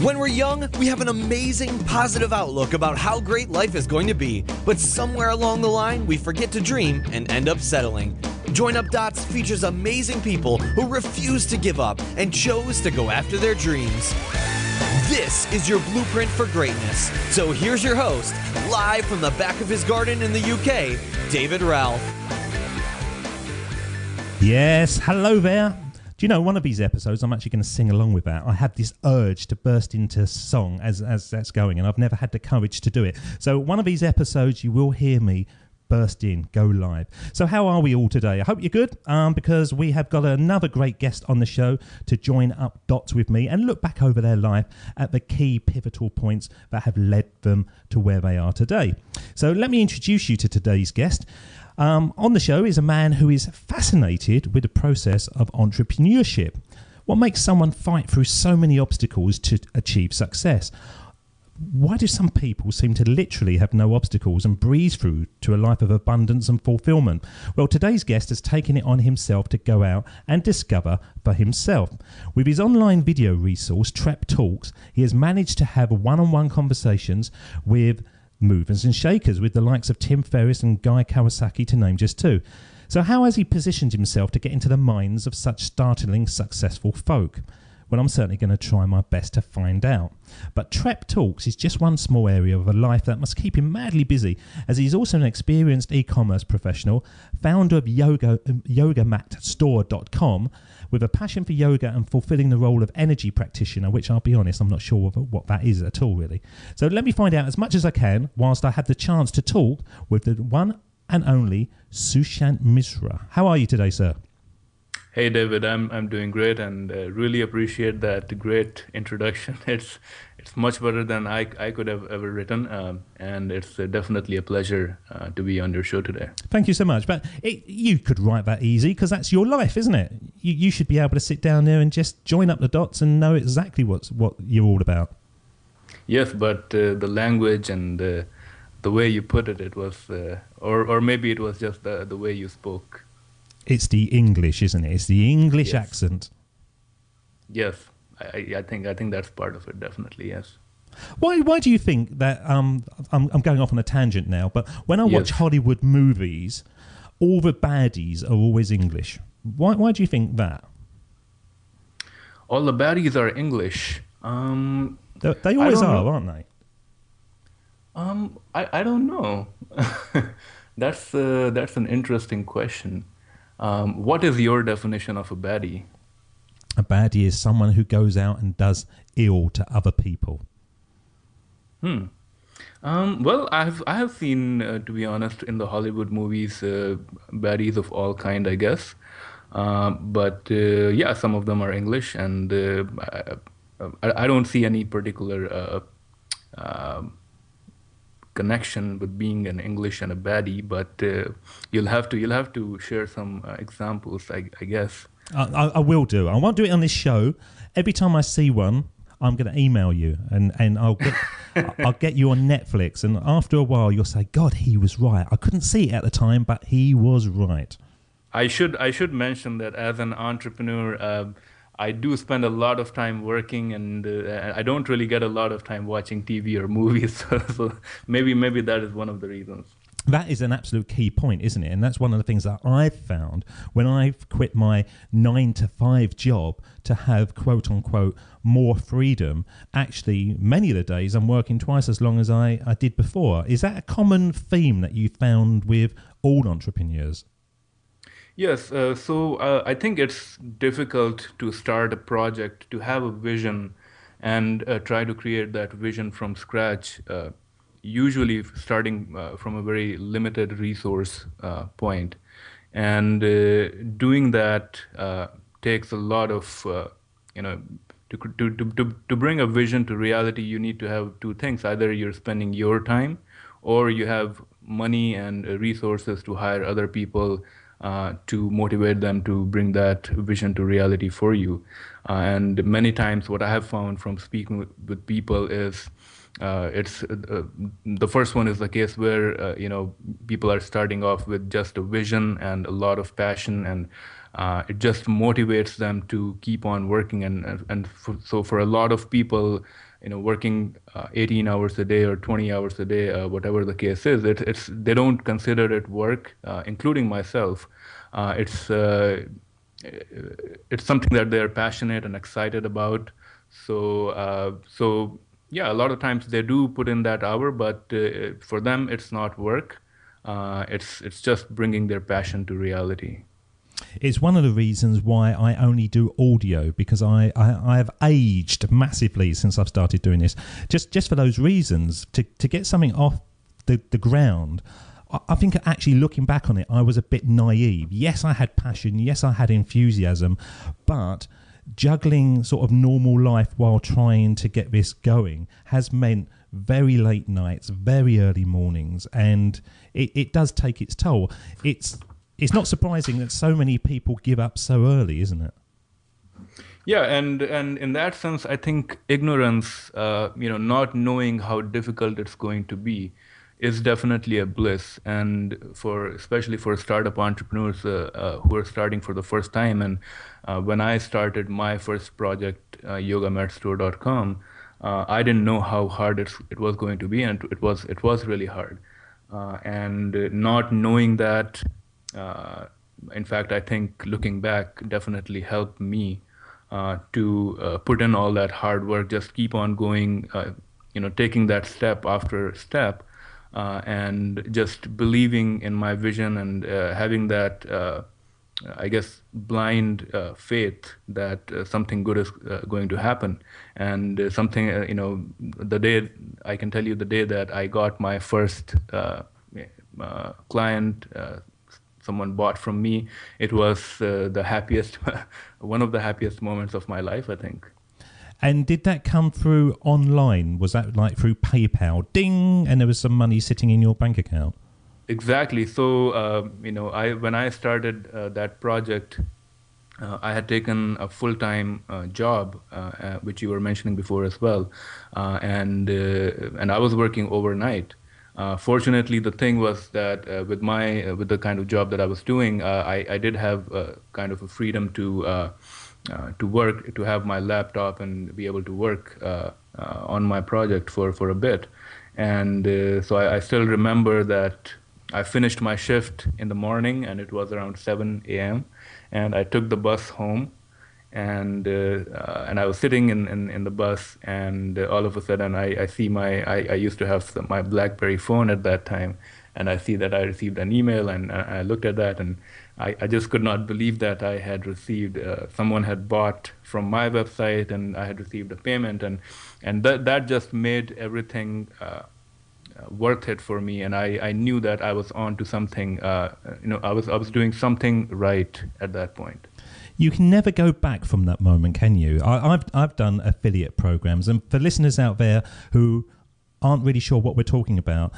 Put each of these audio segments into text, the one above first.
When we're young, we have an amazing, positive outlook about how great life is going to be, but somewhere along the line, we forget to dream and end up settling. Join Up Dots features amazing people who refuse to give up and chose to go after their dreams. This is your blueprint for greatness. So here's your host, live from the back of his garden in the UK, David Ralph. Yes, hello there. Do you know, one of these episodes, I'm actually going to sing along with that. I have this urge to burst into song as that's going, and I've never had the courage to do it. So one of these episodes, you will hear me burst in, go live. So how are we all today? I hope you're good, because we have got another great guest on the show to join up dots with me and look back over their life at the key pivotal points that have led them to where they are today. So let me introduce you to today's guest. On the show is a man who is fascinated with the process of entrepreneurship. What makes someone fight through so many obstacles to achieve success? Why do some people seem to literally have no obstacles and breeze through to a life of abundance and fulfilment? Well, today's guest has taken it on himself to go out and discover for himself. With his online video resource, Trep Talks, he has managed to have one-on-one conversations with movers and shakers, with the likes of Ferriss and Kawasaki, to name just two. So how has he positioned himself to get into the minds of such startling, successful folk? Well, I'm certainly going to try my best to find out. But Trep Talks is just one small area of a life that must keep him madly busy, as he's also an experienced e-commerce professional, founder of yogamatstore.com, with a passion for yoga and fulfilling the role of energy practitioner, which I'll be honest, I'm not sure what that is at all, really. So let me find out as much as I can whilst I have the chance to talk with the one and only Sushant Misra. How are you today, sir? Hey David, I'm doing great, and really appreciate that great introduction. It's much better than I could have ever written, and it's definitely a pleasure to be on your show today. Thank you so much. But you could write that easy, because that's your life, isn't it? You should be able to sit down there and just join up the dots and know exactly what you're all about. Yes, but the language and the way you put it was, or maybe it was just the way you spoke. It's the English, isn't it? It's the English Yes. accent. Yes, I think that's part of it, definitely. Yes. Why do you think that? I'm going off on a tangent now, but when I watch Hollywood movies, all the baddies are always English. Why do you think that? All the baddies are English. They always are, aren't they? I don't know. That's an interesting question. What is your definition of a baddie? A baddie is someone who goes out and does ill to other people. Well, I have seen, to be honest, in the Hollywood movies, baddies of all kind, I guess. But yeah, some of them are English, and I don't see any particular connection with being an English and a baddie, but you'll have to share some examples, I guess. I will do. I won't do it on this show. Every time I see one, I'm going to email you, and I'll get you on Netflix, and after a while you'll say, God, he was right. I couldn't see it at the time, but he was right. I should mention that as an entrepreneur, I do spend a lot of time working, and I don't really get a lot of time watching TV or movies. So maybe that is one of the reasons. That is an absolute key point, isn't it? And that's one of the things that I've found when I've quit my 9-to-5 job to have, quote unquote, more freedom. Actually, many of the days I'm working twice as long as I did before. Is that a common theme that you found with all entrepreneurs? Yes, so I think it's difficult to start a project, to have a vision and try to create that vision from scratch, usually starting from a very limited resource point. And doing that takes a lot of, to bring a vision to reality, you need to have two things. Either you're spending your time, or you have money and resources to hire other people to motivate them to bring that vision to reality for you. And many times what I have found from speaking with people is the first one is the case where people are starting off with just a vision and a lot of passion and it just motivates them to keep on working. So for a lot of people, working 18 hours a day or 20 hours a day, whatever the case is, they don't consider it work, including myself. It's something that they're passionate and excited about. So yeah, a lot of times they do put in that hour, but for them it's not work. It's just bringing their passion to reality. It's one of the reasons why I only do audio, because I have aged massively since I've started doing this. Just for those reasons, to get something off the ground. I think actually looking back on it, I was a bit naive. Yes, I had passion. Yes, I had enthusiasm, but juggling sort of normal life while trying to get this going has meant very late nights, very early mornings, and it does take its toll. It's not surprising that so many people give up so early, isn't it? Yeah, and in that sense, I think ignorance, not knowing how difficult it's going to be, is definitely a bliss. And especially for startup entrepreneurs who are starting for the first time. And when I started my first project, yogamatstore.com, I didn't know how hard it was going to be, and it was really hard. And not knowing that, in fact, I think looking back definitely helped me to put in all that hard work, just keep on going, taking that step after step, and just believing in my vision and having that, I guess, blind faith that something good is going to happen. And something, the day, I can tell you the day that I got my first client, someone bought from me, it was the happiest, one of the happiest moments of my life, I think. And did that come through online? Was that like through PayPal? Ding! And there was some money sitting in your bank account? Exactly. So, when I started that project, I had taken a full-time job, which you were mentioning before as well, and I was working overnight. Fortunately, the thing was that with the kind of job that I was doing, I did have kind of a freedom to work, to have my laptop and be able to work on my project for a bit. And so I still remember that I finished my shift in the morning, and it was around 7 a.m. And I took the bus home, and I was sitting in the bus, and all of a sudden I see I used to have my BlackBerry phone at that time, and I see that I received an email, and I looked at that, and I just could not believe that I had received, someone had bought from my website, and I had received a payment, and that just made everything worth it for me, and I knew that I was on to something. I was doing something right at that point. You can never go back from that moment, can you? I've done affiliate programs, and for listeners out there who aren't really sure what we're talking about,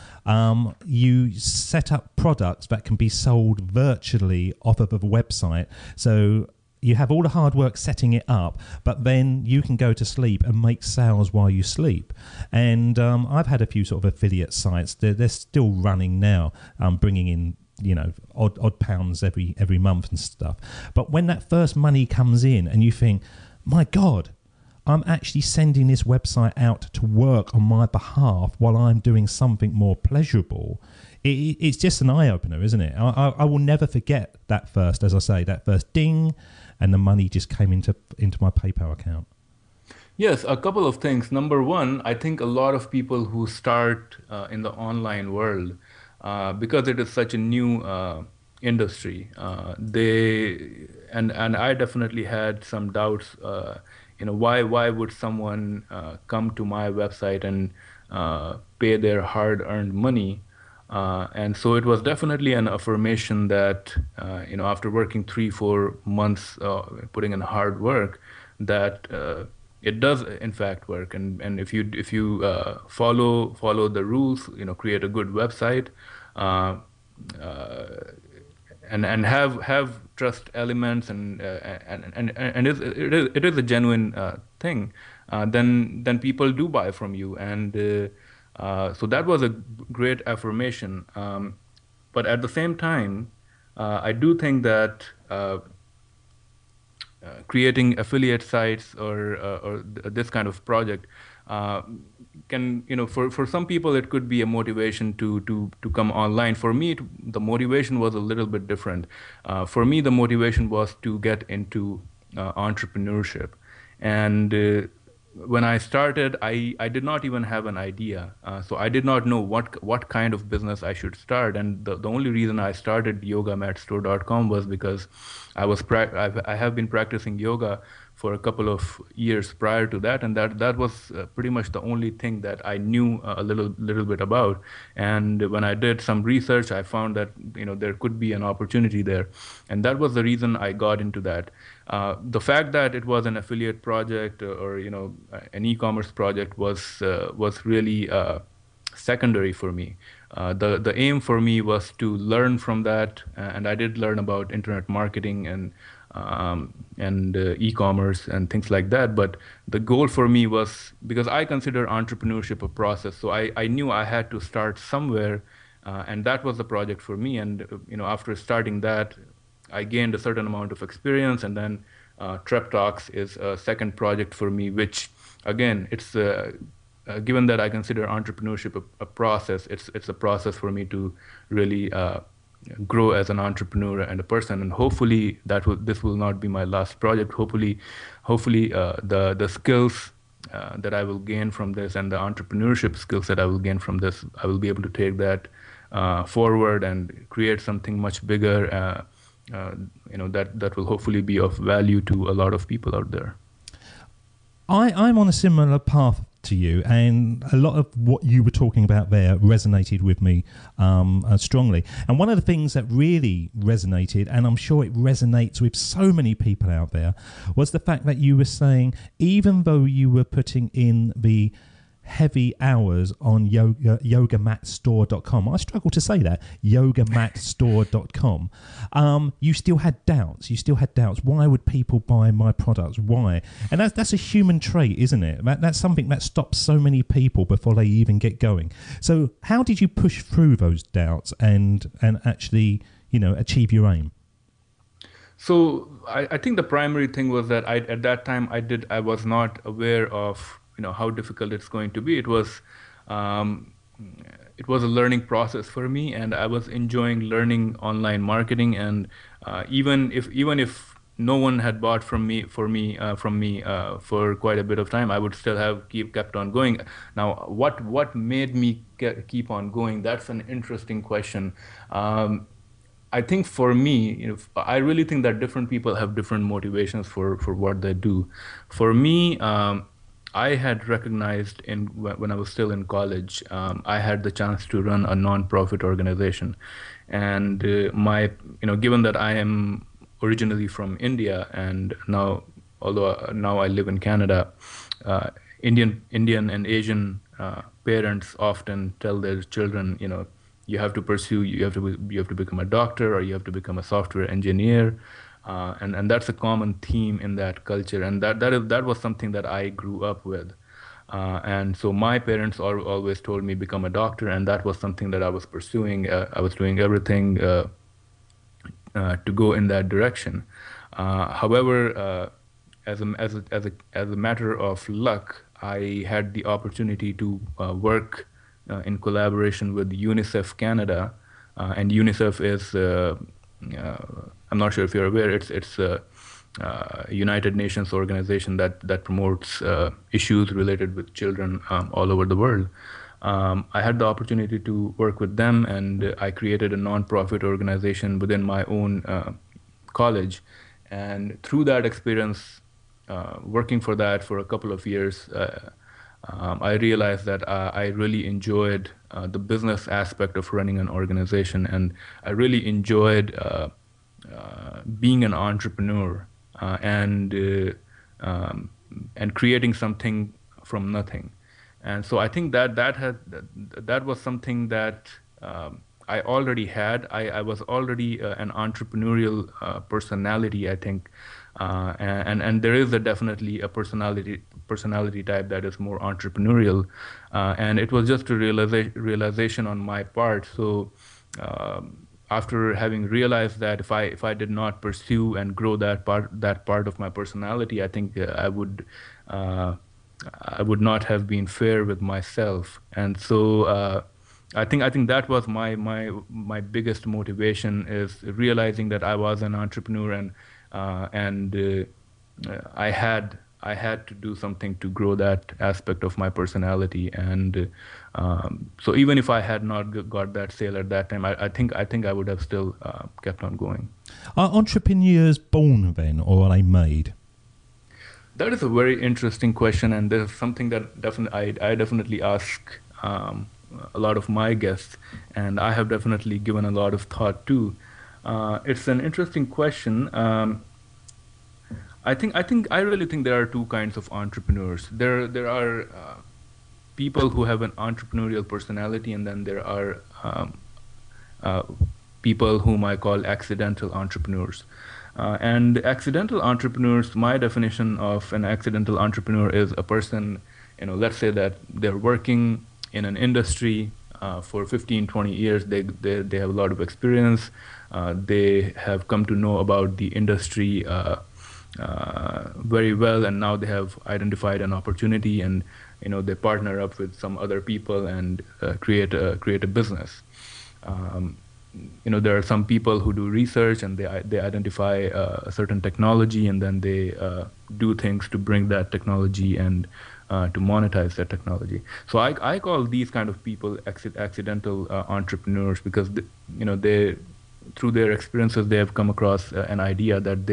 you set up products that can be sold virtually off of a website. So you have all the hard work setting it up, but then you can go to sleep and make sales while you sleep. And I've had a few sort of affiliate sites. They're still running now, bringing in odd pounds every month and stuff. But when that first money comes in and you think, my God, I'm actually sending this website out to work on my behalf while I'm doing something more pleasurable, it's just an eye-opener, isn't it? I will never forget that first ding, and the money just came into my PayPal account. Yes, a couple of things. Number one, I think a lot of people who start in the online world, because it is such a new industry, and I definitely had some doubts. Why would someone come to my website and pay their hard-earned money? And so it was definitely an affirmation that, after working 3-4 months, putting in hard work, that it does in fact work. And if you follow the rules, create a good website, and have trust elements, and it is a genuine thing, then people do buy from you, and so that was a great affirmation. But at the same time, I do think that creating affiliate sites or this kind of project can, for some people it could be a motivation to come online. For me, the motivation was a little bit different. For me, the motivation was to get into entrepreneurship. And when I started, I did not even have an idea. So I did not know what kind of business I should start. And the only reason I started yogamatstore.com was because I have been practicing yoga for a couple of years prior to that, and that was pretty much the only thing that I knew a little bit about. And when I did some research, I found that there could be an opportunity there, and that was the reason I got into that. The fact that it was an affiliate project or an e-commerce project was really secondary for me. The aim for me was to learn from that, and I did learn about internet marketing and e-commerce and things like that. But the goal for me was, because I consider entrepreneurship a process, so I knew I had to start somewhere, and that was the project for me. And after starting that, I gained a certain amount of experience, and then Trep Talks is a second project for me, which again, it's given that I consider entrepreneurship a process, it's a process for me to really grow as an entrepreneur and a person. And hopefully this will not be my last project. Hopefully the skills that I will gain from this, and the entrepreneurship skills that I will gain from this, I will be able to take that forward and create something much bigger, that will hopefully be of value to a lot of people out there. I'm on a similar path to you, and a lot of what you were talking about there resonated with me strongly. And one of the things that really resonated, and I'm sure it resonates with so many people out there, was the fact that you were saying, even though you were putting in the heavy hours on yogamatstore.com, I struggle to say that, yogamatstore.com, you still had doubts. Why would people buy my products? Why? And that's a human trait, isn't it? That's something that stops so many people before they even get going. So how did you push through those doubts and actually achieve your aim? So I think the primary thing was that at that time I was not aware of how difficult it's going to be. It was a learning process for me, and I was enjoying learning online marketing. And even if no one had bought from me for quite a bit of time, I would still have kept on going. Now, what made me keep on going? That's an interesting question. I think for me, I really think that different people have different motivations for what they do. For me, I had recognized when I was still in college, I had the chance to run a non-profit organization, and given that I am originally from India, and although now I live in Canada, Indian and Asian parents often tell their children, you have to become a doctor, or you have to become a software engineer. And that's a common theme in that culture, and that was something that I grew up with, and so my parents always told me become a doctor, and that was something that I was pursuing. I was doing everything to go in that direction. However, as a matter of luck, I had the opportunity to work in collaboration with UNICEF Canada, and UNICEF is I'm not sure if you're aware, it's a United Nations organization that promotes issues related with children all over the world. I had the opportunity to work with them, and I created a non-profit organization within my own college. And through that experience, working for that for a couple of years, I realized that I really enjoyed the business aspect of running an organization, and I really enjoyed being an entrepreneur and creating something from nothing. And so I think that was something that I already had. I was already an entrepreneurial personality, I think, and there is definitely a personality type that is more entrepreneurial, and it was just a realization on my part. So after having realized that if I did not pursue and grow that part of my personality, I think uh, I would not have been fair with myself. And so I think that was my biggest motivation, is realizing that I was an entrepreneur, and I had to do something to grow that aspect of my personality. And so even if I had not got that sale at that time, I think I would have still kept on going. Are entrepreneurs born then, or are they made? That is a very interesting question, and this is something that I definitely ask a lot of my guests, and I have definitely given a lot of thought too. It's an interesting question. I really think there are two kinds of entrepreneurs. There are people who have an entrepreneurial personality, and then there are uh, people whom I call accidental entrepreneurs. And accidental entrepreneurs, my definition of an accidental entrepreneur is a person, let's say that they're working in an industry for 15, 20 years. They have a lot of experience. They have come to know about the industry very well, and now they have identified an opportunity, and they partner up with some other people and create a business. Um, there are some people who do research, and they identify a certain technology, and then they do things to bring that technology and to monetize that technology. So I call these kind of people accidental entrepreneurs, because they through their experiences they have come across an idea that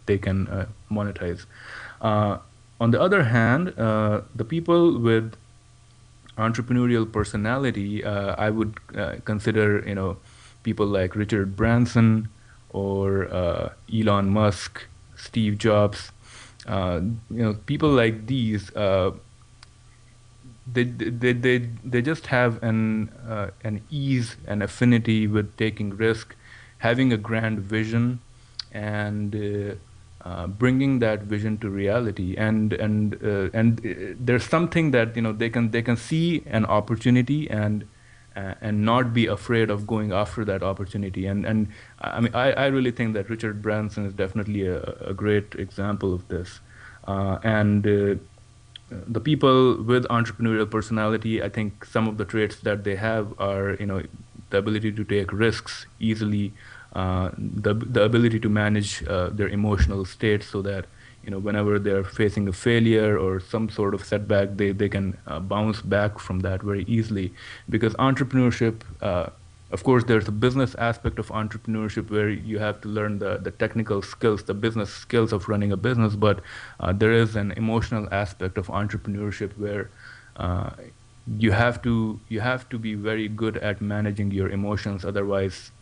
they can monetize. On the other hand, the people with entrepreneurial personality, I would consider people like Richard Branson or Elon Musk, Steve Jobs. People like these. They just have an ease and affinity with taking risk, having a grand vision, and bringing that vision to reality. And there's something that they can see an opportunity and not be afraid of going after that opportunity. And I mean, I really think that Richard Branson is definitely a great example of this. And the people with entrepreneurial personality, I think some of the traits that they have are, the ability to take risks easily, the ability to manage their emotional state, so that whenever they're facing a failure or some sort of setback, they can bounce back from that very easily. Because entrepreneurship, of course, there's a business aspect of entrepreneurship where you have to learn the technical skills, the business skills of running a business, but there is an emotional aspect of entrepreneurship where you have to be very good at managing your emotions. Otherwise,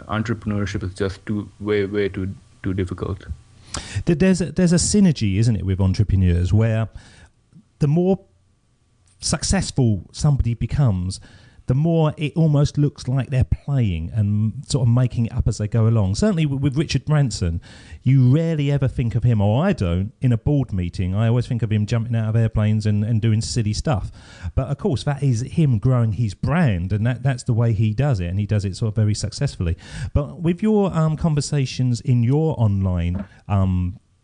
entrepreneurship is just way too difficult. There's a synergy, isn't it, with entrepreneurs, where the more successful somebody becomes, the more it almost looks like they're playing and sort of making it up as they go along. Certainly with Richard Branson, you rarely ever think of him, or I don't, in a board meeting. I always think of him jumping out of airplanes and doing silly stuff. But of course, that is him growing his brand, and that's the way he does it, and he does it sort of very successfully. But with your conversations in your online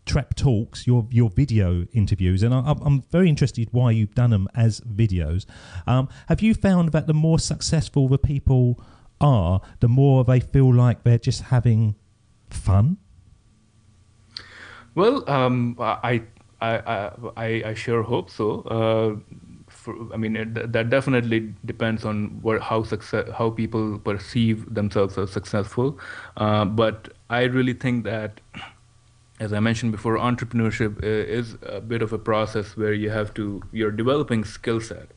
Trep Talks, your video interviews, and I'm very interested why you've done them as videos. Have you found that the more successful the people are, the more they feel like they're just having fun? Well, I sure hope so. That definitely depends on how people perceive themselves as successful. But I really think that, as I mentioned before, entrepreneurship is a bit of a process where you're developing skill sets.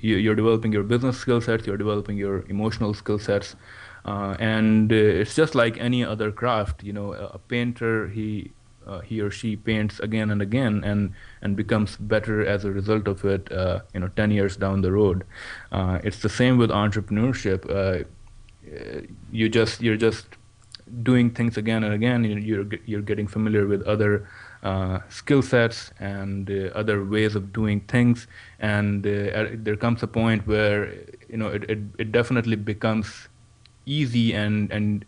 You're developing your business skill sets, you're developing your emotional skill sets, and it's just like any other craft. A painter, he or she paints again and again and becomes better as a result of it 10 years down the road. It's the same with entrepreneurship. You're just doing things again and again. You're getting familiar with other skill sets and other ways of doing things, and there comes a point where it definitely becomes easy and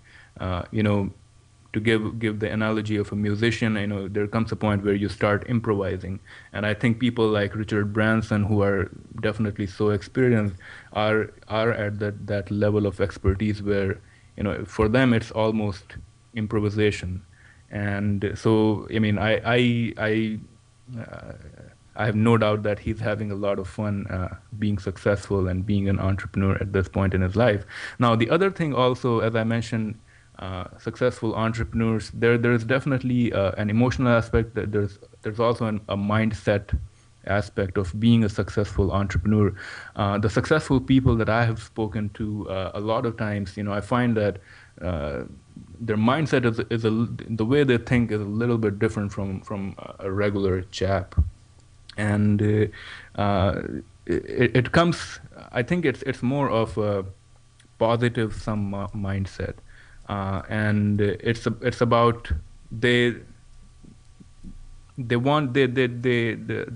to give the analogy of a musician, there comes a point where you start improvising. And I think people like Richard Branson, who are definitely so experienced, are at that level of expertise where, for them it's almost improvisation. And so, I have no doubt that he's having a lot of fun being successful and being an entrepreneur at this point in his life. Now, the other thing also, as I mentioned, successful entrepreneurs, there's definitely an emotional aspect. That there's also a mindset aspect of being a successful entrepreneur. The successful people that I have spoken to a lot of times, I find that their mindset is the way they think is a little bit different from a regular chap. And it comes, I think it's more of a positive sum mindset, and it's about they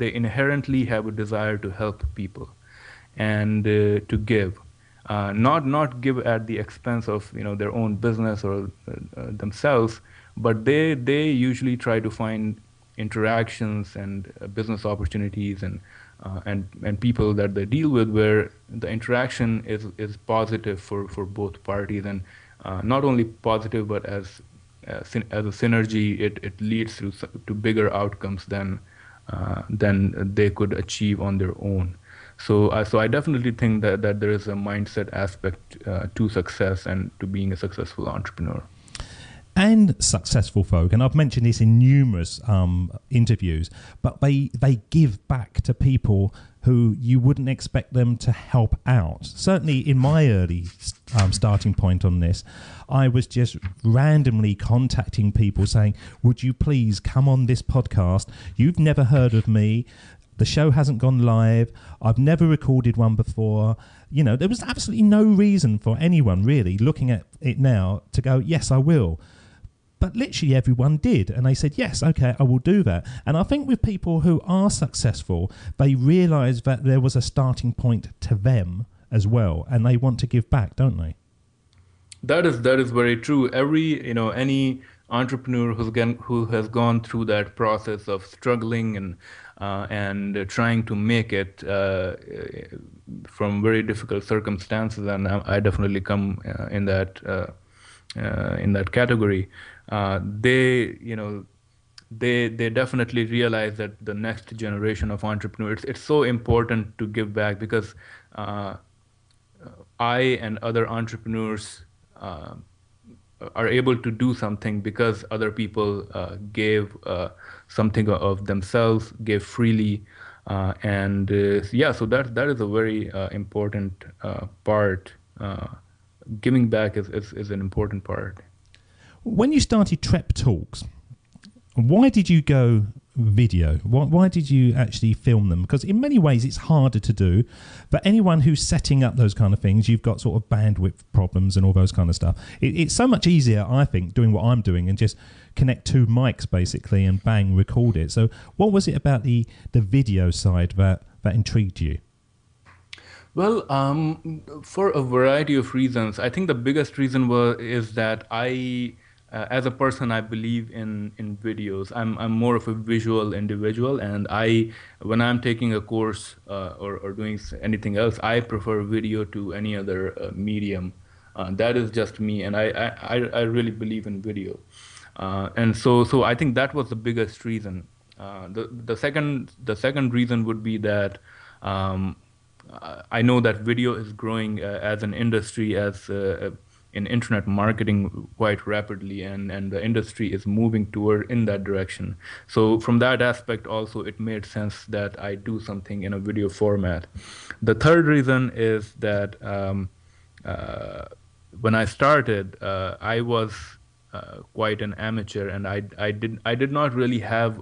inherently have a desire to help people and to give, not give at the expense of their own business or themselves, but they usually try to find interactions and business opportunities and people that they deal with where the interaction is positive for both parties, and not only positive but as a synergy, it leads to bigger outcomes than they could achieve on their own. So I definitely think that there is a mindset aspect to success and to being a successful entrepreneur. And successful folk, and I've mentioned this in numerous interviews, but they give back to people who you wouldn't expect them to help out. Certainly in my early starting point on this, I was just randomly contacting people saying, would you please come on this podcast? You've never heard of me. The show hasn't gone live. I've never recorded one before. There was absolutely no reason for anyone really looking at it now to go, yes, I will. But literally everyone did. And they said, yes, okay, I will do that. And I think with people who are successful, they realise that there was a starting point to them as well. And they want to give back, don't they? That is very true. Any entrepreneur who has gone through that process of struggling and trying to make it from very difficult circumstances, and I definitely come in that category. They definitely realize that the next generation of entrepreneurs, it's so important to give back, because I and other entrepreneurs are able to do something because other people gave something of themselves, gave freely, so that is a very important part. Giving back is an important part. When you started Trep Talks, why did you go video? Why did you actually film them? Because in many ways it's harder to do. But anyone who's setting up those kind of things, you've got sort of bandwidth problems and all those kind of stuff. It's so much easier, I think, doing what I'm doing and just connect two mics basically and bang, record it. So what was it about the video side that intrigued you? Well, for a variety of reasons. I think the biggest reason is that I, as a person, I believe in videos. I'm more of a visual individual, and when I'm taking a course or doing anything else, I prefer video to any other medium. That is just me, and I really believe in video. And so I think that was the biggest reason. The second reason would be that I know that video is growing as an industry, in internet marketing quite rapidly, and the industry is moving toward in that direction. So from that aspect also, it made sense that I do something in a video format. The third reason is that when I started, I was quite an amateur, and I did not really have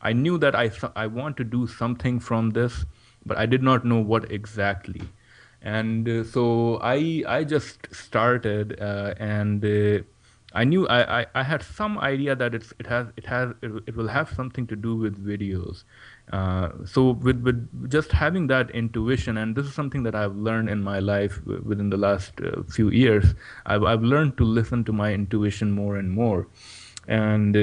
I knew that I want to do something from this, but I did not know what exactly. And so I just started, and I knew I had some idea that it will have something to do with videos, So with just having that intuition, and this is something that I've learned in my life within the last few years, I've learned to listen to my intuition more and more. And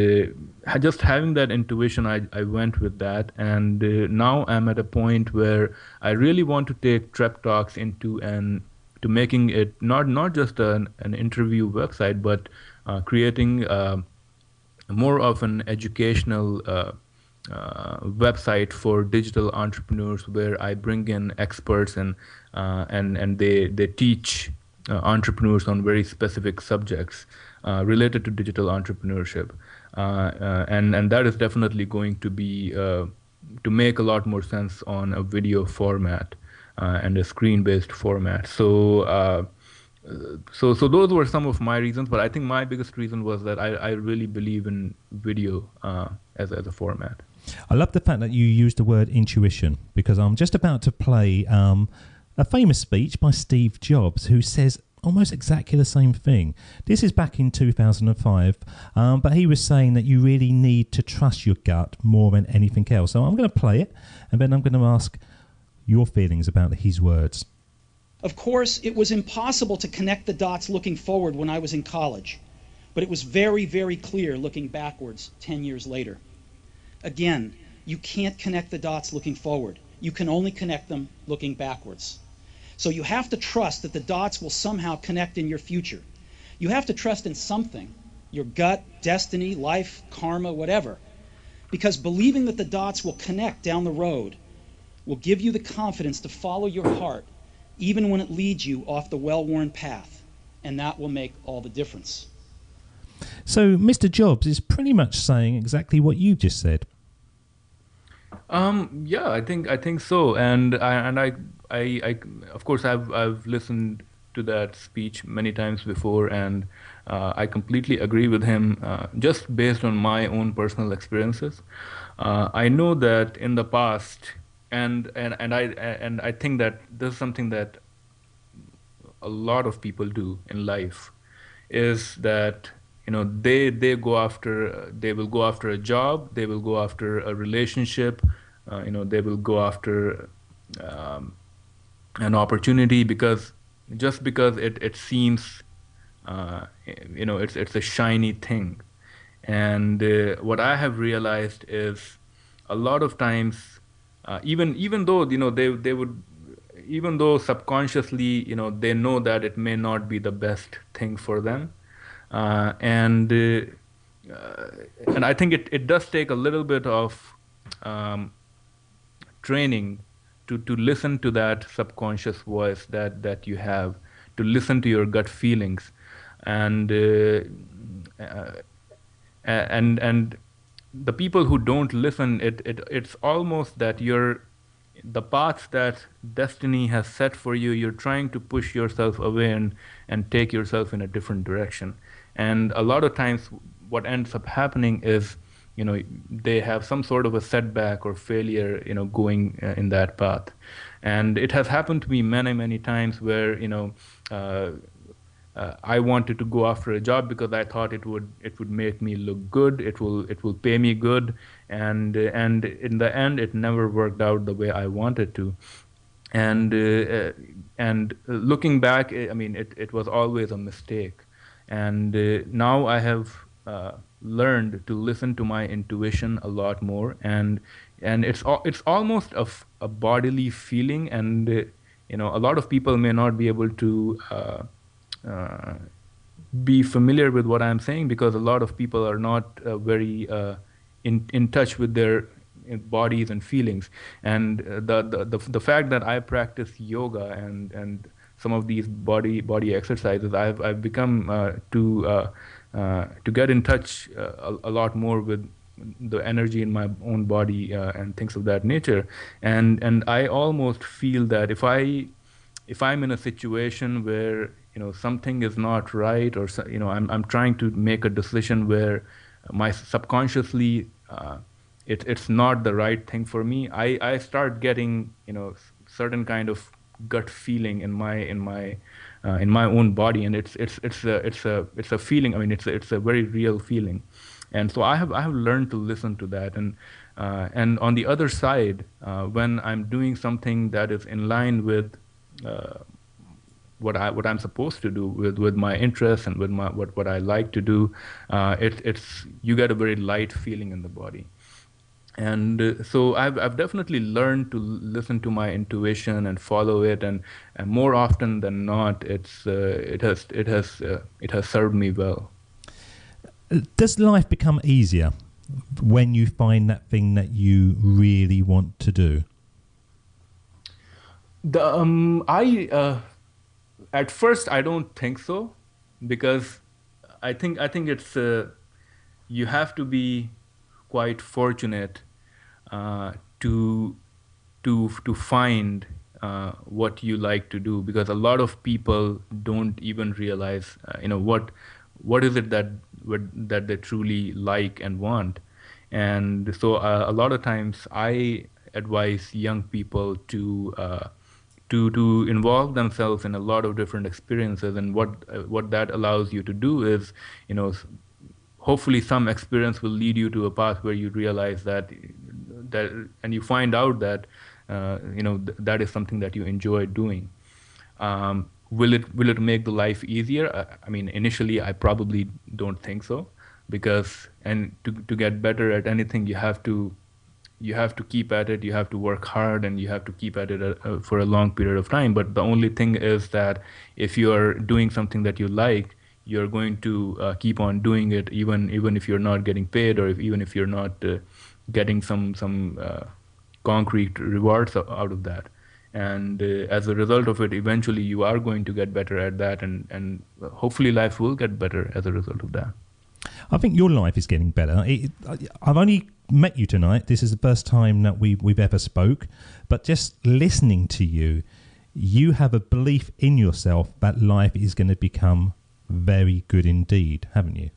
just having that intuition, I went with that. And now I'm at a point where I really want to take Trep Talks to making it not just an interview website, but creating more of an educational website for digital entrepreneurs, where I bring in experts and they teach entrepreneurs on very specific subjects related to digital entrepreneurship, and that is definitely going to be to make a lot more sense on a video format and a screen-based format. So those were some of my reasons, but I think my biggest reason was that I really believe in video as a format. I love the fact that you used the word intuition, because I'm just about to play a famous speech by Steve Jobs, who says almost exactly the same thing. This is back in 2005, but he was saying that you really need to trust your gut more than anything else. So I'm going to play it, and then I'm going to ask your feelings about his words. Of course, it was impossible to connect the dots looking forward when I was in college, but it was very, very clear looking backwards 10 years later. Again, you can't connect the dots looking forward. You can only connect them looking backwards. So you have to trust that the dots will somehow connect in your future. You have to trust in something, your gut, destiny, life, karma, whatever, because believing that the dots will connect down the road will give you the confidence to follow your heart, even when it leads you off the well-worn path, and that will make all the difference. So Mr. Jobs is pretty much saying exactly what you just said. Yeah, I think so, and I of course I've listened to that speech many times before, and I completely agree with him. Just based on my own personal experiences, I know that in the past, and I think that this is something that a lot of people do in life, is that they will go after a job, they will go after a relationship, they will go after an opportunity because it seems it's a shiny thing. And what I have realized is a lot of times, even though they would, even though subconsciously they know that it may not be the best thing for them, and I think it does take a little bit of training to listen to that subconscious voice that you have, to listen to your gut feelings, and the people who don't listen, it's almost that the path that destiny has set for you, you're trying to push yourself away and take yourself in a different direction. And a lot of times what ends up happening is, they have some sort of a setback or failure, going in that path. And it has happened to me many, many times where, I wanted to go after a job because I thought it would make me look good, it will pay me good, and in the end it never worked out the way I wanted to. And looking back, I mean, it was always a mistake. And now I have learned to listen to my intuition a lot more, and it's almost a bodily feeling. And a lot of people may not be able to be familiar with what I'm saying, because a lot of people are not very in touch with their bodies and feelings. And the fact that I practice yoga and some of these body exercises, I've become to get in touch a lot more with the energy in my own body and things of that nature. And I almost feel that if I'm in a situation where something is not right, or I'm trying to make a decision where my subconsciously it's not the right thing for me, I start getting certain kind of gut feeling in my own body, and it's a feeling. I mean, it's a very real feeling. And so I have learned to listen to that. And And on the other side, when I'm doing something that is in line with what I'm supposed to do with my interests and with what I like to do, it's you get a very light feeling in the body. And so I've definitely learned to listen to my intuition and follow it, and more often than not, it has served me well. Does life become easier when you find that thing that you really want to do? At first I don't think so, because I think it's you have to be quite fortunate to find what you like to do, because a lot of people don't even realize what is it that they truly like and want. And so a lot of times I advise young people to involve themselves in a lot of different experiences, and what that allows you to do is, hopefully some experience will lead you to a path where you realize that and you find out that that is something that you enjoy doing. Will it make the life easier? I mean, initially I probably don't think so, because to get better at anything, you have to keep at it, you have to work hard, and you have to keep at it for a long period of time. But the only thing is that if you are doing something that you like, you're going to keep on doing it, even if you're not getting paid, or even if you're not getting some concrete rewards out of that. And as a result of it, eventually you are going to get better at that, and hopefully life will get better as a result of that. I think your life is getting better. I've only met you tonight. This is the first time that we've ever spoke, but just listening to you, you have a belief in yourself that life is going to become very good indeed, haven't you?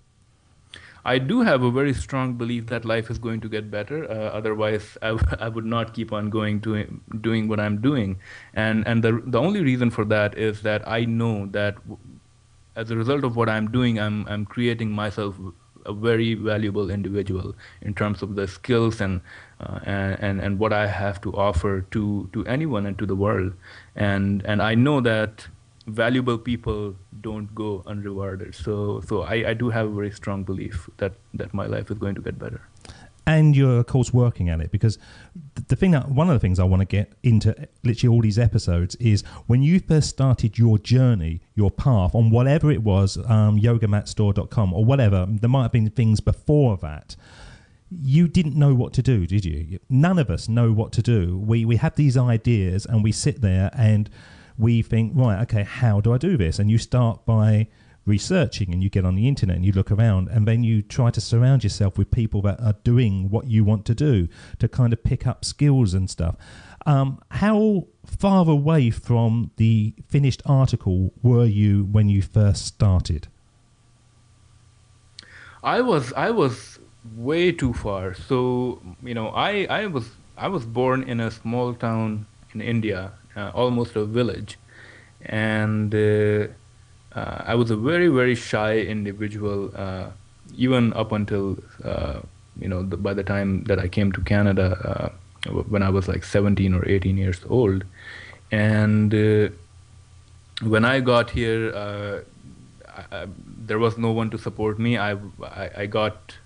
I do have a very strong belief that life is going to get better. Otherwise, I would not keep on doing what I'm doing. And the only reason for that is that I know that as a result of what I'm doing, I'm creating myself a very valuable individual in terms of the skills and what I have to offer to anyone and to the world. And I know that valuable people don't go unrewarded. So I do have a very strong belief that my life is going to get better. And you're, of course, working at it, because one of the things I want to get into literally all these episodes is when you first started your journey, your path on whatever it was, yogamatstore.com or whatever, there might have been things before that. You didn't know what to do, did you? None of us know what to do. We have these ideas and we sit there and we think, right, okay, how do I do this? And you start by researching, and you get on the internet and you look around, and then you try to surround yourself with people that are doing what you want to do, to kind of pick up skills and stuff. How far away from the finished article were you when you first started? I was way too far. So I was born in a small town in India, almost a village, and I was a very, very shy individual, even up until by the time that I came to Canada, when I was like 17 or 18 years old. And when I got here, there was no one to support me. I got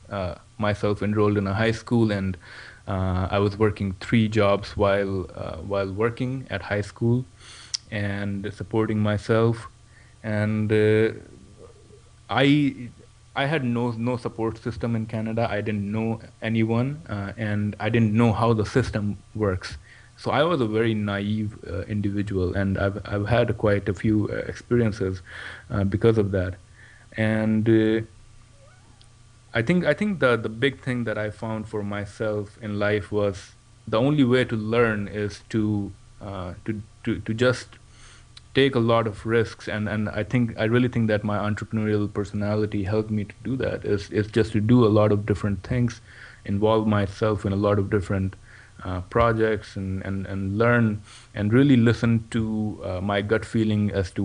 myself enrolled in a high school, and I was working 3 jobs while working at high school and supporting myself. And I had no support system in Canada. I didn't know anyone, and I didn't know how the system works. So I was a very naive individual, and I've had quite a few experiences because of that. And I think the big thing that I found for myself in life was the only way to learn is to just take a lot of risks, and I really think that my entrepreneurial personality helped me to do that, is just to do a lot of different things, involve myself in a lot of different projects, and learn and really listen to my gut feeling as to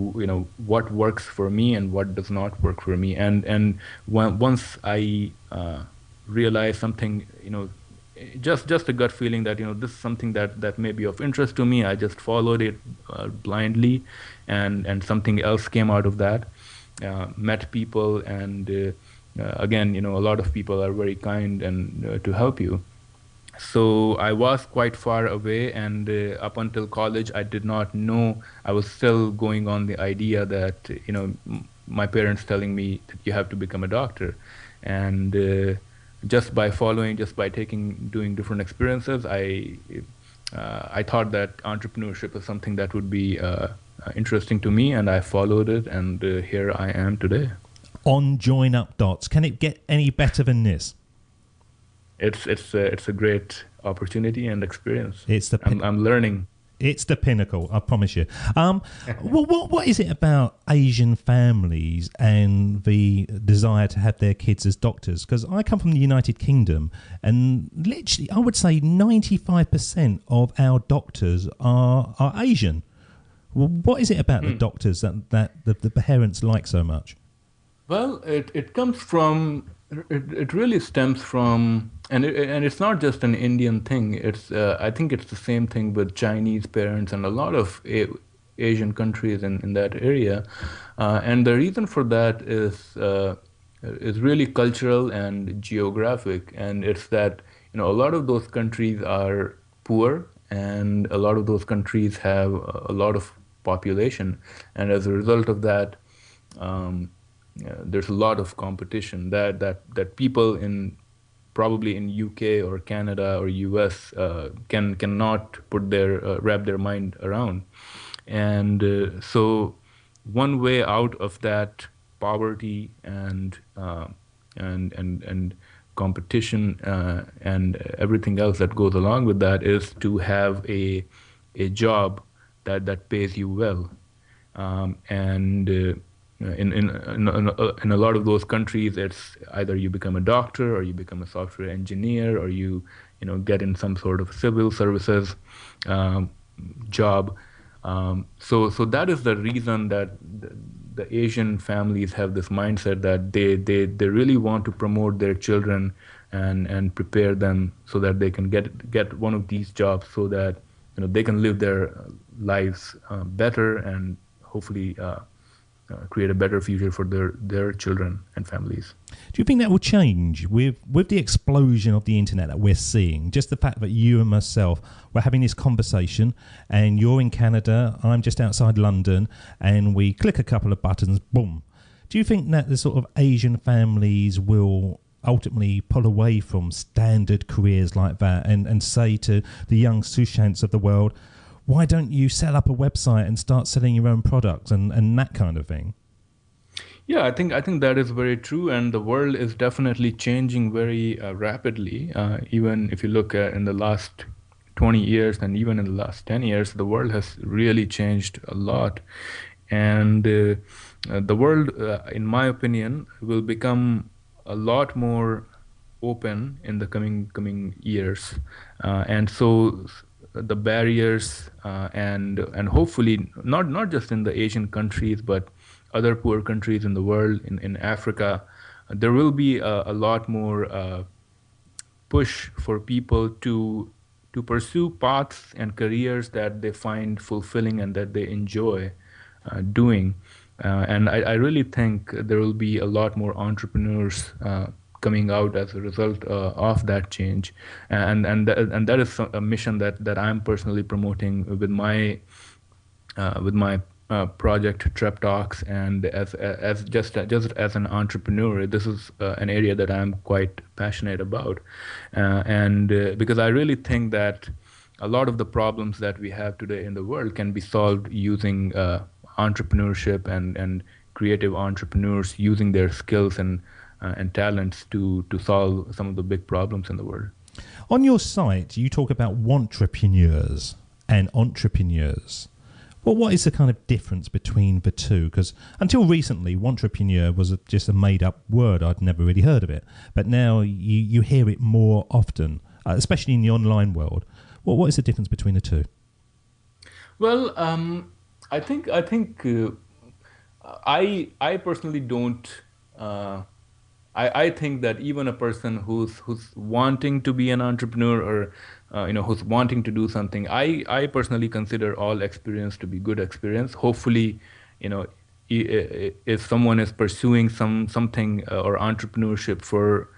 what works for me and what does not work for me. And once I realized something just a gut feeling that this is something that may be of interest to me. I just followed it blindly, and something else came out of that. Met people, and again, a lot of people are very kind and to help you. So I was quite far away, and up until college, I did not know. I was still going on the idea that my parents telling me that you have to become a doctor, and just by doing different experiences, I thought that entrepreneurship is something that would be interesting to me, and I followed it, and here I am today. On Join Up Dots, can it get any better than this? It's a great opportunity and experience. I'm learning. It's the pinnacle, I promise you. What is it about Asian families and the desire to have their kids as doctors? Because I come from the United Kingdom, and literally, I would say 95% of our doctors are Asian. Well, what is it about the doctors that the parents like so much? Well, it comes from. It really stems from, and it's not just an Indian thing. I think it's the same thing with Chinese parents and a lot of Asian countries in that area, and the reason for that is really cultural and geographic, and it's that a lot of those countries are poor, and a lot of those countries have a lot of population, and as a result of that. There's a lot of competition that people probably in UK or Canada or US cannot wrap their mind around, and so one way out of that poverty and competition and everything else that goes along with that is to have a job that pays you well, and in a lot of those countries, it's either you become a doctor or you become a software engineer or you get in some sort of civil services job. So that is the reason that the Asian families have this mindset that they really want to promote their children and prepare them so that they can get one of these jobs so that they can live their lives better and hopefully. Create a better future for their children and families. Do you think that will change with the explosion of the internet that we're seeing? Just the fact that you and myself were having this conversation, and you're in Canada, I'm just outside London, and we click a couple of buttons, boom. Do you think that the sort of Asian families will ultimately pull away from standard careers like that and say to the young Sushants of the world, why don't you set up a website and start selling your own products and that kind of thing? Yeah, I think that is very true, and the world is definitely changing very rapidly. Even if you look at in the last 20 years and even in the last 10 years, the world has really changed a lot. And the world, in my opinion, will become a lot more open in the coming years. And so the barriers and hopefully not just in the Asian countries but other poor countries in the world, in Africa, there will be a lot more push for people to pursue paths and careers that they find fulfilling and that they enjoy doing. And I really think there will be a lot more entrepreneurs coming out as a result of that change, and that is a mission that I'm personally promoting with my project Trep Talks, and as just as an entrepreneur, this is an area that I'm quite passionate about, and because I really think that a lot of the problems that we have today in the world can be solved using entrepreneurship and creative entrepreneurs using their skills and talents to solve some of the big problems in the world. On your site, you talk about wantrepreneurs and entrepreneurs. Well, what is the kind of difference between the two? Because until recently, wantrepreneur was just a made-up word. I'd never really heard of it. But now you hear it more often, especially in the online world. Well, what is the difference between the two? Well, I think I personally don't I think that even a person who's wanting to be an entrepreneur or who's wanting to do something, I personally consider all experience to be good experience. Hopefully, you know, if someone is pursuing something or entrepreneurship for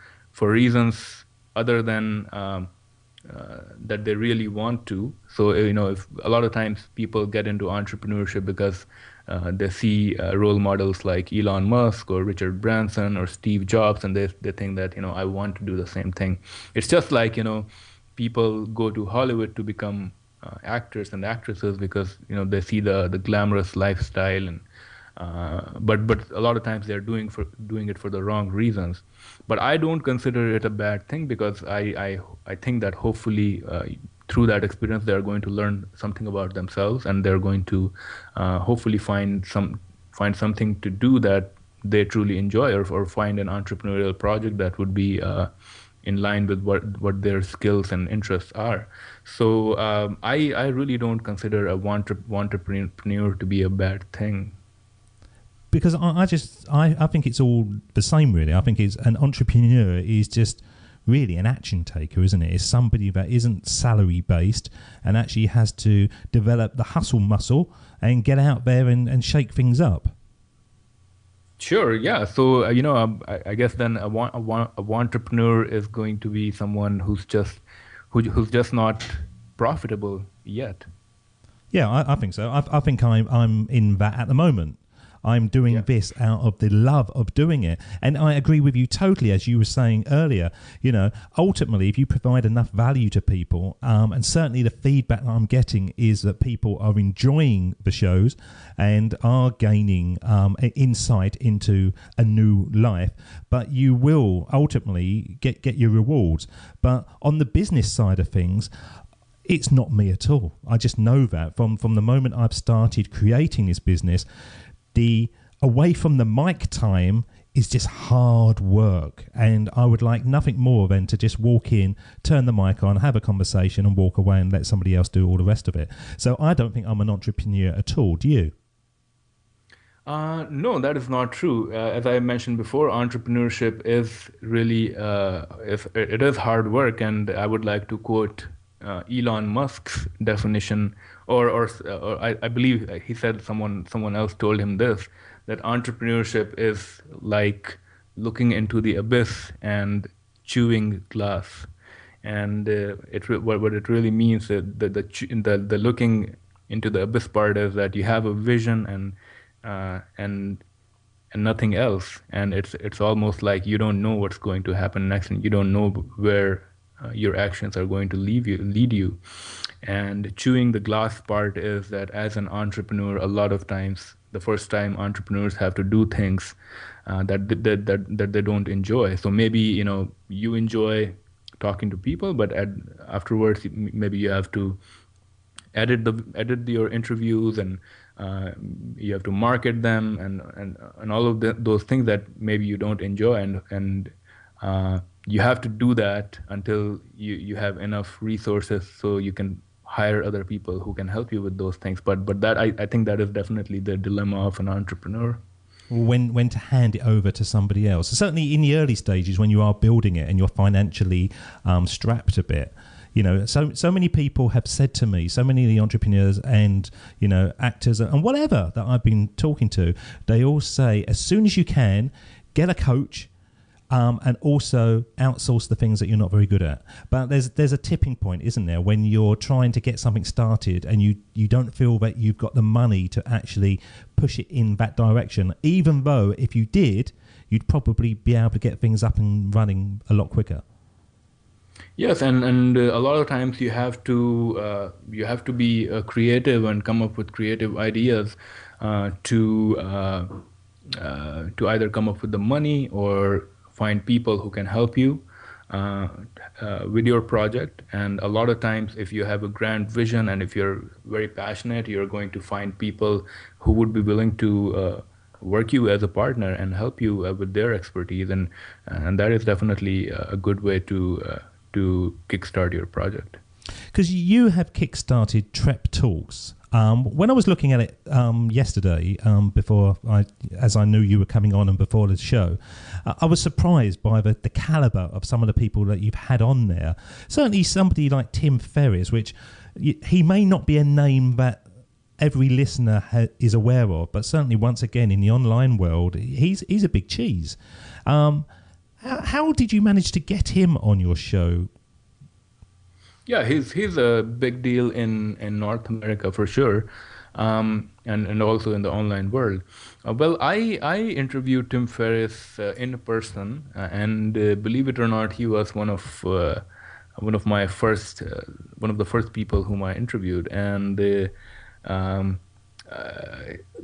reasons other than that they really want to. So if a lot of times people get into entrepreneurship because they see role models like Elon Musk or Richard Branson or Steve Jobs, and they think that I want to do the same thing. It's just like people go to Hollywood to become actors and actresses because they see the glamorous lifestyle, and but a lot of times they're doing it for the wrong reasons. But I don't consider it a bad thing, because I think that hopefully through that experience they're going to learn something about themselves, and they're going to hopefully find something to do that they truly enjoy, or find an entrepreneurial project that would be in line with what their skills and interests are. So I really don't consider a entrepreneur to be a bad thing. Because I think it's all the same, really. I think it's an entrepreneur is just really an action taker, isn't it? It's somebody that isn't salary based and actually has to develop the hustle muscle and get out there and shake things up. Sure, yeah. So I guess then a entrepreneur is going to be someone who's just not profitable yet. Yeah, I think so. I think I'm in that at the moment. I'm doing this out of the love of doing it. And I agree with you totally, as you were saying earlier. Ultimately, if you provide enough value to people, and certainly the feedback I'm getting is that people are enjoying the shows and are gaining insight into a new life, but you will ultimately get your rewards. But on the business side of things, it's not me at all. I just know that from the moment I've started creating this business. The away from the mic time is just hard work, and I would like nothing more than to just walk in, turn the mic on, have a conversation and walk away and let somebody else do all the rest of it. So I don't think I'm an entrepreneur at all. Do you? No, that is not true. As I mentioned before, entrepreneurship is really it is hard work, and I would like to quote Elon Musk's definition, or I believe he said someone else told him this, that entrepreneurship is like looking into the abyss and chewing glass, and what it really means, the looking into the abyss part is that you have a vision and nothing else, and it's almost like you don't know what's going to happen next, and you don't know where your actions are going to lead you. And chewing the glass part is that as an entrepreneur, a lot of times the first time entrepreneurs have to do things that they don't enjoy. So maybe you enjoy talking to people, but afterwards maybe you have to edit your interviews, and you have to market them, and all of those things that maybe you don't enjoy, and you have to do that until you have enough resources so you can hire other people who can help you with those things. But that I think that is definitely the dilemma of an entrepreneur. When to hand it over to somebody else. Certainly in the early stages when you are building it and you're financially strapped a bit. So many people have said to me, so many of the entrepreneurs and, actors and whatever that I've been talking to, they all say, as soon as you can, get a coach, and also outsource the things that you're not very good at. But there's a tipping point, isn't there, when you're trying to get something started and you don't feel that you've got the money to actually push it in that direction, even though if you did, you'd probably be able to get things up and running a lot quicker. Yes, and a lot of times you have to be creative and come up with creative ideas to either come up with the money or find people who can help you with your project. And a lot of times, if you have a grand vision and if you're very passionate, you're going to find people who would be willing to work you as a partner and help you with their expertise, and that is definitely a good way to kickstart your project. because you have kickstarted Trep Talks. When I was looking at it yesterday, as I knew you were coming on and before the show, I was surprised by the caliber of some of the people that you've had on there. Certainly somebody like Tim Ferriss, which he may not be a name that every listener is aware of, but certainly once again in the online world, he's a big cheese. How did you manage to get him on your show? Yeah, he's a big deal in North America for sure, and also in the online world. Well, I interviewed Tim Ferriss in person, and believe it or not, he was one of the first people whom I interviewed, and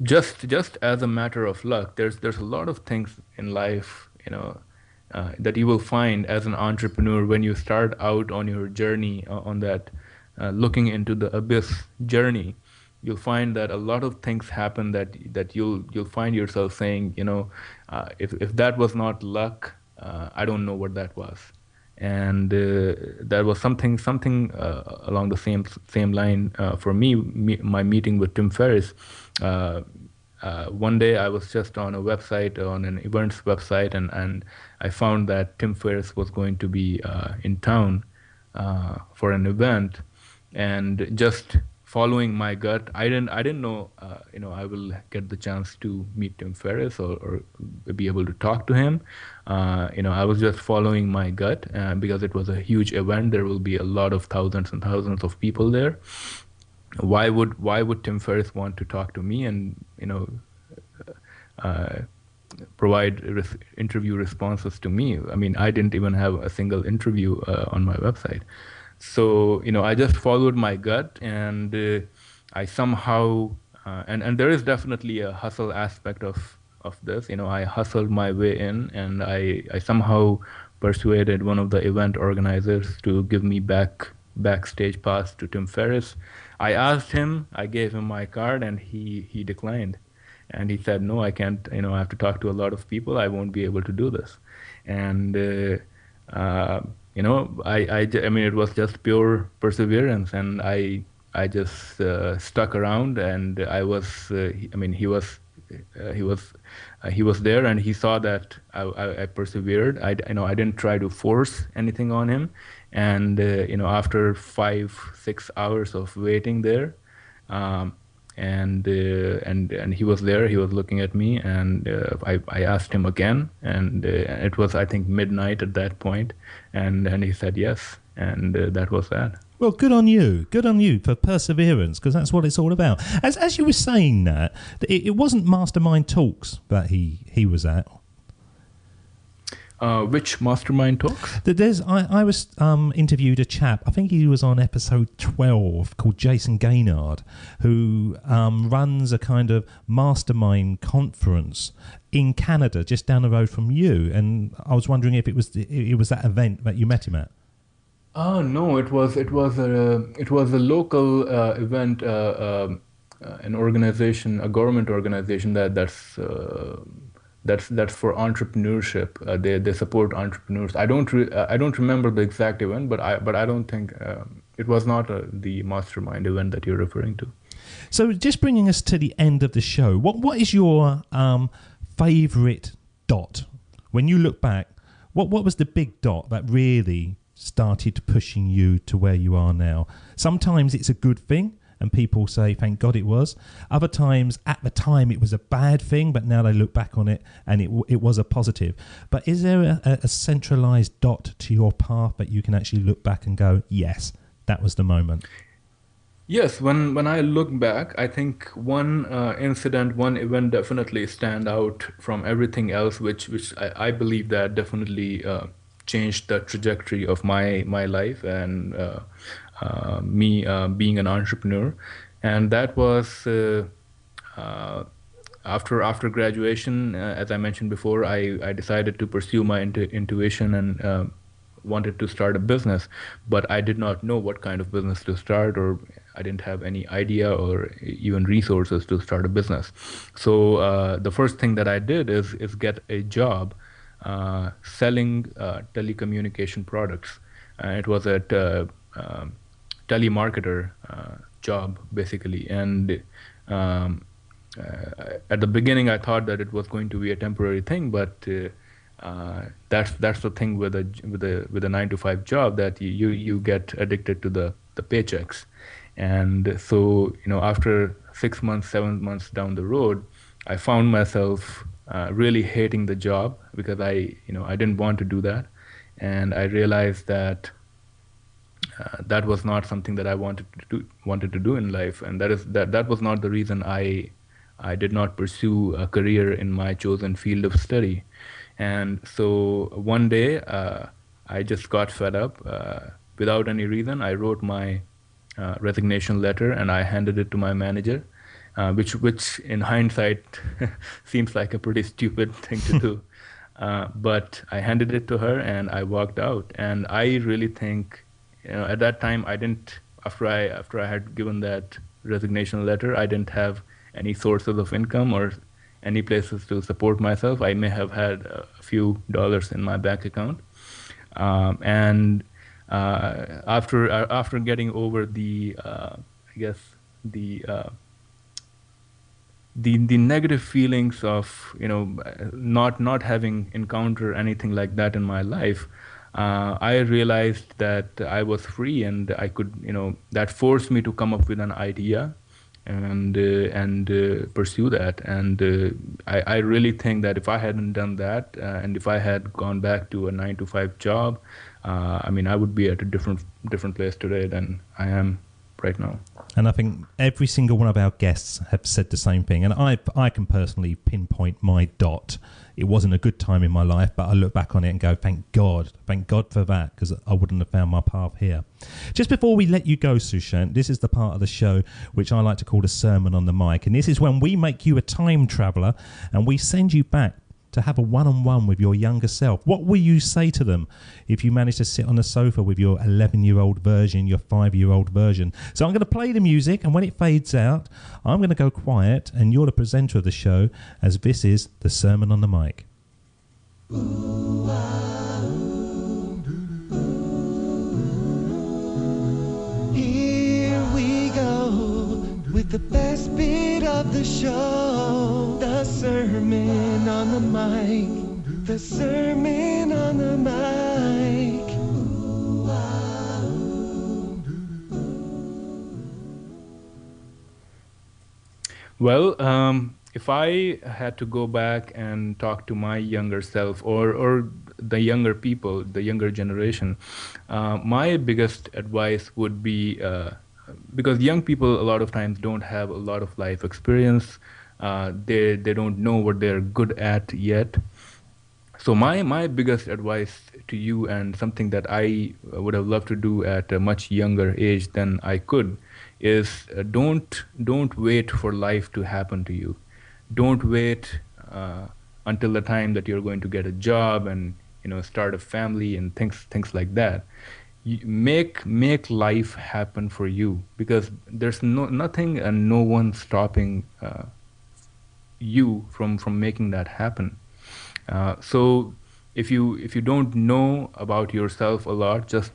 just as a matter of luck, there's a lot of things in life, that you will find as an entrepreneur when you start out on your journey, on that looking into the abyss journey. You'll find that a lot of things happen that you'll find yourself saying, if that was not luck, I don't know what that was. And that was something along the same line for me. My meeting with Tim Ferriss. One day I was just on an events website, and I found that Tim Ferriss was going to be in town for an event, and just following my gut, I didn't know, I will get the chance to meet Tim Ferriss or be able to talk to him. I was just following my gut because it was a huge event. There will be a lot of thousands and thousands of people there. Why would Tim Ferriss want to talk to me and provide interview responses to me? I mean, I didn't even have a single interview on my website. So I just followed my gut, and I somehow and there is definitely a hustle aspect of this. I hustled my way in, and I somehow persuaded one of the event organizers to give me backstage pass to Tim Ferriss. I asked him, I gave him my card, and he declined. And he said, no, I can't, I have to talk to a lot of people. I won't be able to do this. And, I mean, it was just pure perseverance. And I just stuck around, and I was, he was there, and he saw that I persevered. I didn't try to force anything on him. And, after 5-6 hours of waiting there, and he was there, he was looking at me, and I asked him again, and it was, I think, midnight at that point, and he said yes, and that was that. Well, good on you for perseverance, because that's what it's all about. As you were saying that, it wasn't Mastermind Talks that he was at. Which Mastermind Talks? I was interviewed a chap, I think he was on episode 12, called Jason Gaynard, who runs a kind of mastermind conference in Canada, just down the road from you. And I was wondering if it was that event that you met him at. Oh no, it was a local event, an organization, a government organization that's for entrepreneurship. They support entrepreneurs. I don't remember the exact event, but I don't think it was not the mastermind event that you're referring to. So just bringing us to the end of the show, what is your favorite dot when you look back? What was the big dot that really started pushing you to where you are now? Sometimes it's a good thing, and people say, thank God it was. Other times, at the time, it was a bad thing, but now they look back on it and it was a positive. But is there a centralized dot to your path that you can actually look back and go, yes, that was the moment? Yes, when I look back, I think one incident, one event definitely stand out from everything else, which I believe that definitely changed the trajectory of my life and me being an entrepreneur. And that was after graduation. As I mentioned before, I decided to pursue my intuition and wanted to start a business, but I did not know what kind of business to start, or I didn't have any idea or even resources to start a business. So the first thing that I did is get a job selling telecommunication products. It was at telemarketer job, basically. And at the beginning, I thought that it was going to be a temporary thing, but that's the thing with a 9-to-5 job, that you get addicted to the paychecks. And so, after 6 months, 7 months down the road, I found myself really hating the job, because I didn't want to do that, and I realized that that was not something that I wanted to do in life, and that was not the reason I did not pursue a career in my chosen field of study. And so one day I just got fed up without any reason. I wrote my resignation letter and I handed it to my manager, which in hindsight seems like a pretty stupid thing to do. But I handed it to her and I walked out. And I really think, at that time, after I had given that resignation letter, I didn't have any sources of income or any places to support myself. I may have had a few dollars in my bank account. And after getting over the negative feelings of not having encountered anything like that in my life, I realized that I was free, and I could that forced me to come up with an idea and pursue that. And I really think that if I hadn't done that, and if I had gone back to a 9-to-5 job, I would be at a different place today than I am right now. And I think every single one of our guests have said the same thing. And I can personally pinpoint my dot. It wasn't a good time in my life, but I look back on it and go, thank God for that, because I wouldn't have found my path here. Just before we let you go, Sushant, this is the part of the show which I like to call the sermon on the mic. And this is when we make you a time traveller and we send you back to have a one-on-one with your younger self. What will you say to them if you manage to sit on the sofa with your 11-year-old version, your 5-year-old version? So I'm going to play the music, and when it fades out, I'm going to go quiet, and you're the presenter of the show, as this is the Sermon on the Mic. Here we go with the best bit of the show, the Sermon on the Mic, the Sermon on the Mic. Well, if I had to go back and talk to my younger self or the younger people, the younger generation, my biggest advice would be, because young people a lot of times don't have a lot of life experience, they don't know what they're good at yet. So my biggest advice to you, and something that I would have loved to do at a much younger age than I could, is don't wait for life to happen to you. Don't wait until the time that you're going to get a job and start a family and things like that. You make life happen for you, because there's nothing and no one stopping you from making that happen. So if you don't know about yourself a lot, just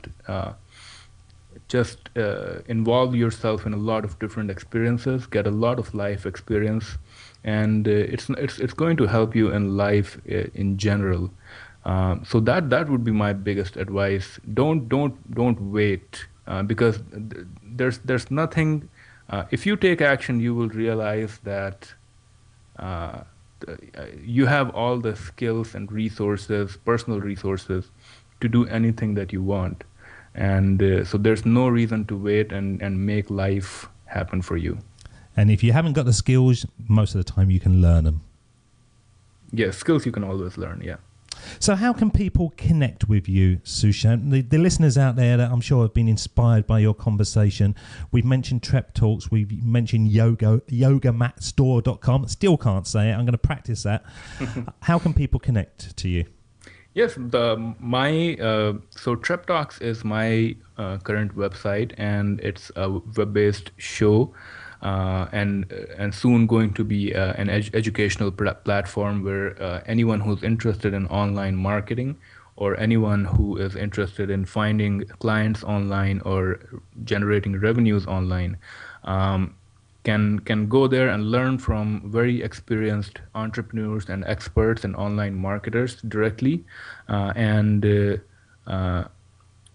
involve yourself in a lot of different experiences, get a lot of life experience, and it's going to help you in life in general. So that would be my biggest advice. Don't wait, because there's nothing. If you take action, you will realize that you have all the skills and resources, personal resources, to do anything that you want. And so there's no reason to wait and make life happen for you. And if you haven't got the skills, most of the time you can learn them. Yeah, skills you can always learn, yeah. So how can people connect with you, Sushant? The listeners out there that I'm sure have been inspired by your conversation. We've mentioned Trep Talks. We've mentioned yogamatstore.com. Still can't say it. I'm going to practice that. How can people connect to you? Yes, so Trep Talks is my current website, and it's a web-based show. And soon going to be an educational platform where anyone who's interested in online marketing or anyone who is interested in finding clients online or generating revenues online, can go there and learn from very experienced entrepreneurs and experts and online marketers directly, and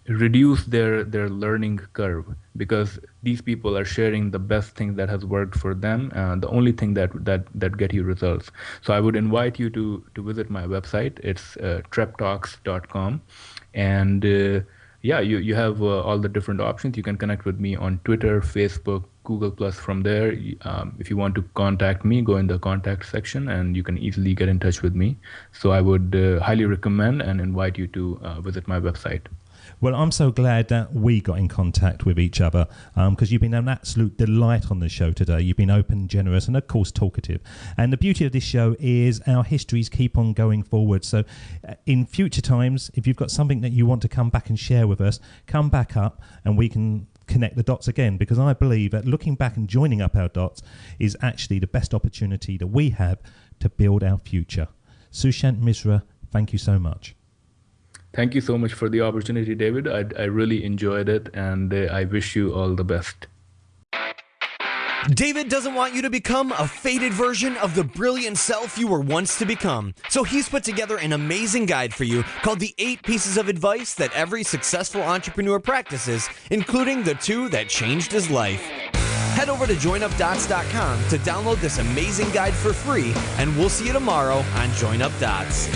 reduce their learning curve, because these people are sharing the best thing that has worked for them, the only thing that get you results. So I would invite you to visit my website. It's treptalks.com, and you have all the different options. You can connect with me on Twitter, Facebook, Google Plus. From there, if you want to contact me, go in the contact section and you can easily get in touch with me. So I would highly recommend and invite you to visit my website. Well, I'm so glad that we got in contact with each other, because you've been an absolute delight on the show today. You've been open, generous, and of course talkative. And the beauty of this show is our histories keep on going forward. So in future times, if you've got something that you want to come back and share with us, come back up and we can connect the dots again, because I believe that looking back and joining up our dots is actually the best opportunity that we have to build our future. Sushant, Misra, thank you so much. Thank you so much for the opportunity, David. I really enjoyed it, and I wish you all the best. David doesn't want you to become a faded version of the brilliant self you were once to become. So he's put together an amazing guide for you called the 8 Pieces of Advice that every successful entrepreneur practices, including the 2 that changed his life. Head over to joinupdots.com to download this amazing guide for free, and we'll see you tomorrow on Join Up Dots.